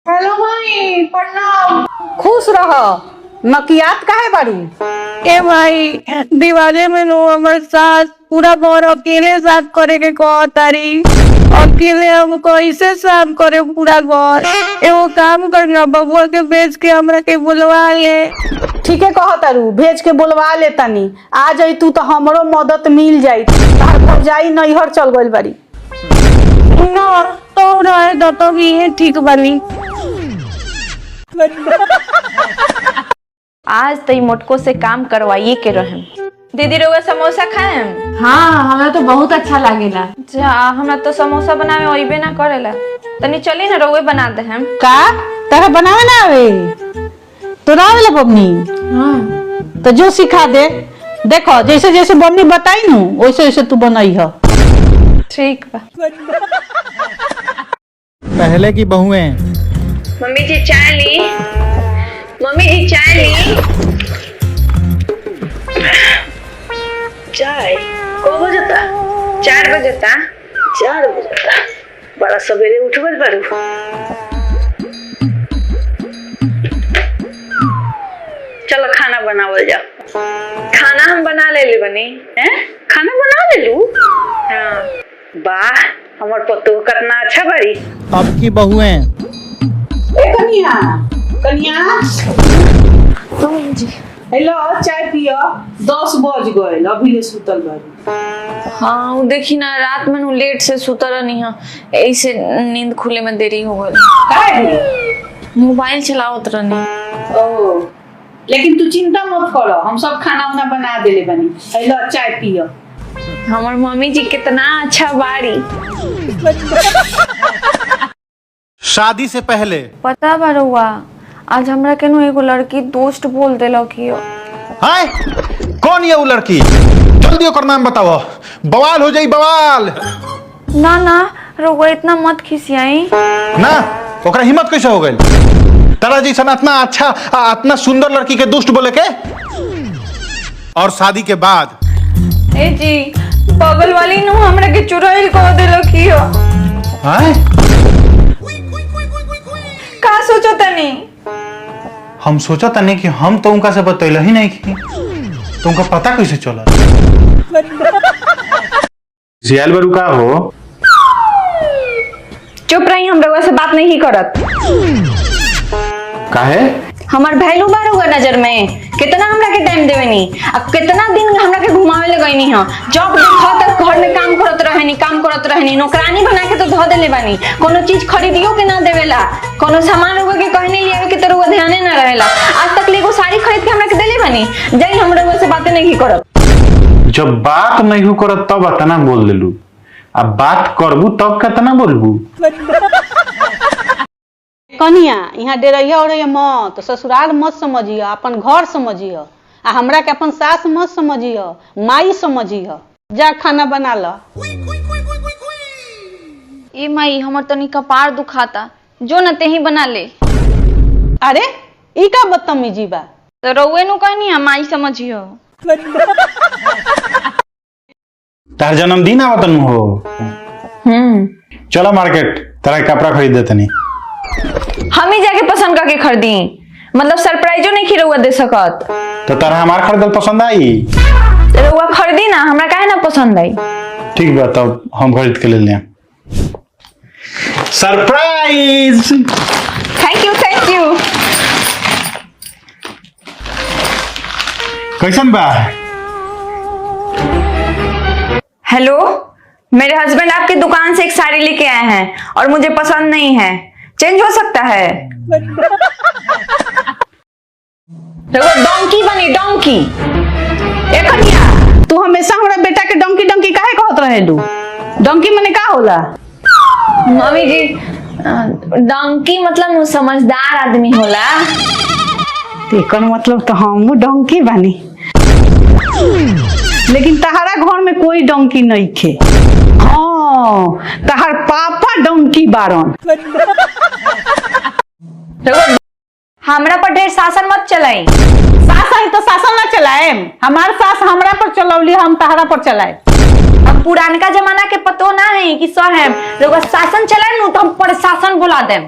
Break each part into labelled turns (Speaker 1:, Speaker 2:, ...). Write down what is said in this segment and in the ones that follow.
Speaker 1: Hello भाई, प्रणाम।
Speaker 2: खुश रह। मकियात काहे बारू?
Speaker 1: ए भाई, दिवाली में नो हमर सास पूरा घर अकेले साफ करे के कहतारी। अकेले हम कैसे साफ करे पूरा घर? एगो काम करना, बबुआ के भेज के हमरा के बुलवा ले।
Speaker 2: ठीक है कहतारू, भेज के बुलवा ले तनी। आ जाई तू तो हमरो मदद मिल जाई। तार भौजाई नैहर चल गइल बारी।
Speaker 1: ना तो रहे तो भी ये ठीक बनी।
Speaker 3: आज तई मोटको से काम करवाइए के रहम। दीदी रोगे समोसा खाएम?
Speaker 4: हाँ, हमें तो बहुत अच्छा लागेला।
Speaker 3: जा, हमरा तो समोसा बनावे ओइबे ना करेला। तनी चली ना रोगे बना दे हम।
Speaker 2: का तारा बनावे ना आवे? तो आवेला बबनी?
Speaker 4: हाँ।
Speaker 2: तो जो सिखा दे। देखो जैसे जैसे बबनी बताई नु वैसे वैसे तू बनाई हो।
Speaker 3: ठीक बा।
Speaker 5: पहले की बहुएं।
Speaker 3: मम्मी जी चाय ली। मम्मी जी चाय ली। चाय को बजता? 4 बजता। 4 बजता। बड़ा सवेरे उठबल बारू। चलो खाना बनावल जाओ। खाना हम बना ले बनी हैं? खाना बना ले लू? हाँ। वाह, हमार पतो कितना अच्छा बड़ी।
Speaker 5: अब की बहुएं।
Speaker 2: ए कन्या, कन्या। हेलो, चाय पियो। 10 बज गए, अभी ले सुतल बारी।
Speaker 3: हाँ, वो देखी ना, रात में नु लेट से सुतर नहीं है, ऐसे नींद खुले में देरी हो गई।
Speaker 2: काहे?
Speaker 3: मोबाइल चलावत रहनी।
Speaker 2: ओ, लेकिन तू चिंता मत करो, हम सब खाना वाना बना देले बनी। हेलो, चाय पियो।
Speaker 3: हमार मम्मी जी कितना अच्छा बाड़ी।
Speaker 5: शादी से पहले
Speaker 3: पता बरुआ, आज हमरा के नु एगो लड़की दोस्त बोल देलक हियो।
Speaker 5: हाय, कौन ये वो लड़की? जल्दी ओकर नाम बताओ, बवाल हो जाई बवाल।
Speaker 3: ना ना रुआ, इतना मत खिसियाई
Speaker 5: ना, ओकरा हिम्मत कैसे हो गई तारा जैसा इतना अच्छा इतना सुंदर लड़की के दुष्ट बोले के? और शादी के बाद
Speaker 3: ए जी, बगल वाली नु हमरा के चुड़ैल कह देलक हियो।
Speaker 5: हाय,
Speaker 3: का सोचो तनी?
Speaker 5: हम सोचा था नहीं कि हम तो उनका से बतैला ही नहीं की, तो उनका पता कैसे चला? जियाल बरू का हो?
Speaker 3: चुप रही, हम रउआ से बात नहीं करत।
Speaker 5: काहे?
Speaker 3: हमार वैल्यू बारूगा नजर में। कितना हमरा के टाइम देवेनी, अब कितना दिन हमरा के घुमावे लगैनी हो। जब देखो तब घर में काम करत रहनी, नौकरानी बना के तो धो देले बानी। कोनो चीज खरीदियो के ना देवेला, कोनो सामान रुआ के कहने लिए के तो रुआ ध्याने ना रहेला। आज तक लेगो साड़ी खरीद के हमरा के देले बानी। जाई, हम रउआ से बातें नहीं करत।
Speaker 5: जब बात नहीं हो करत तब अतना बोल देलू, अब बात करबू तब कितना बोलबू?
Speaker 2: कनिया, यहाँ डेरैया उड़ैया मत, ससुराल मत समझियो, अपन घर समझियो। आ हमरा के अपन सास मत समझियो, माई समझियो। जा खाना बना लो।
Speaker 3: ए माई, हमर तनी कपार दुखाता, जो न तेही बना ले।
Speaker 2: अरे ई का बदतमीजी बा?
Speaker 3: तो रउए नु कहनी माई समझियो।
Speaker 5: तार जन्मदिन आवतन हो। चलो मार्केट, तेरा कपड़ा खरीद देते नहीं।
Speaker 3: हम ही जाके पसंद करके खरीदी, मतलब सरप्राइजो नहीं खिरौआ दे सकत।
Speaker 5: तो तारा हमार खरीदल पसंद आई?
Speaker 3: रउआ खरीदी ना, हमरा काहे ना पसंद आई।
Speaker 5: ठीक बा, तब हम खरीद के ले लें। सरप्राइज।
Speaker 3: Thank you.
Speaker 5: कैसन बा?
Speaker 3: हेलो, मेरे हस्बैंड आपकी दुकान से एक साड़ी लेके आए हैं और मुझे पसंद नहीं है, चेंज हो सकता है? डोंकी बनी, डोंकी।
Speaker 2: ए कन्या, तू हमेशा हमरा बेटा के डंकी डंकी काहे कहत रहेलू? डंकी मने का होला?
Speaker 3: मम्मी जी, डोंकी मतलब समझदार आदमी होला।
Speaker 2: एकर मतलब तो हम डंकी बानी, लेकिन तहारा घर में कोई डंकी नहीं खे। हाँ, तहार पापा डंकी बारन।
Speaker 3: हमरा पर ढेर शासन मत चलाई।
Speaker 2: सास है तो शासन ना चलाएम। हमार सास हमरा पर चलौली, हम तहारा पर चलाए।
Speaker 3: अब पुरानका जमाना के पतो ना है कि सहेम लोग शासन चलाए नु तो हम प्रशासन बुला देम।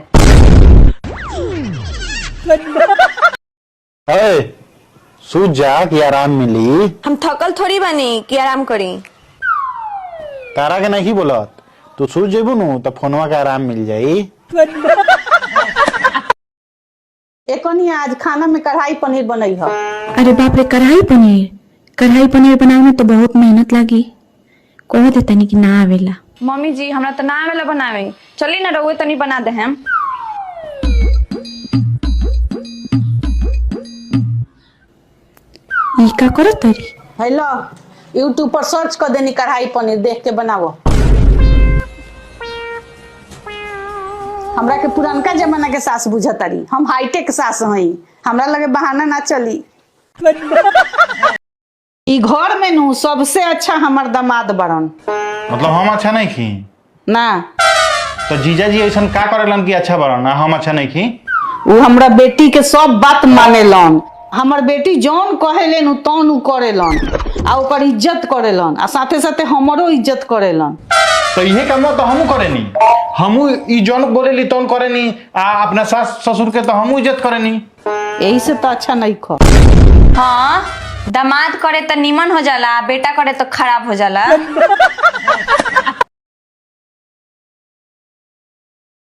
Speaker 5: सूझ जा कि आराम मिली।
Speaker 3: हम थकल थोड़ी बनी कि आराम करी।
Speaker 5: तारा के नहीं बोलत, तू सूझ जेबू नु तो फोनवा के आराम मिल जाई।
Speaker 2: एकनी आज खाना में कढ़ाई पनीर बनई ह।
Speaker 6: अरे बाप रे, कढ़ाई पनीर बनावे में तो बहुत मेहनत लगी। कह दे तनी कि ना आवेला।
Speaker 3: मम्मी जी हमरा तो ना आवेला बनावे, चली ना रहुए तनी बना दे हम।
Speaker 6: ई का करत तरी?
Speaker 2: हेलो, यूट्यूब पर सर्च कर देनी कढ़ाई पनीर, देख के बनावो। हमरा के पुरानका जमाना के सास बुझतारी, हम हाईटेक सास हई, हमरा लगे बहाना ना चली। ई घर में नु सबसे अच्छा हमर दामाद बड़न।
Speaker 5: मतलब हम अच्छा नहीं खी
Speaker 2: ना
Speaker 5: तो जीजा जी ऐसा का करेलन कि अच्छा बड़ा ना हम अच्छा नहीं खी?
Speaker 2: वो हमरा बेटी के सब बात मानेलन। हमर बेटी जौन कहेलन उ तौन उ करेलन, आ ओकर इज्जत करेलन, आ साथे साथे हमरो इज्जत करेलन।
Speaker 5: तो इहे काम तो हमू करेनी, हमू ई जौन बोलेली तौन करेनी, आ अपना सास ससुर के तो हमू इज्जत करेनी।
Speaker 2: यही से तो अच्छा नहीं खो।
Speaker 3: हाँ, दामाद करे तो निमन हो जाला, बेटा करे तो खराब हो जाला।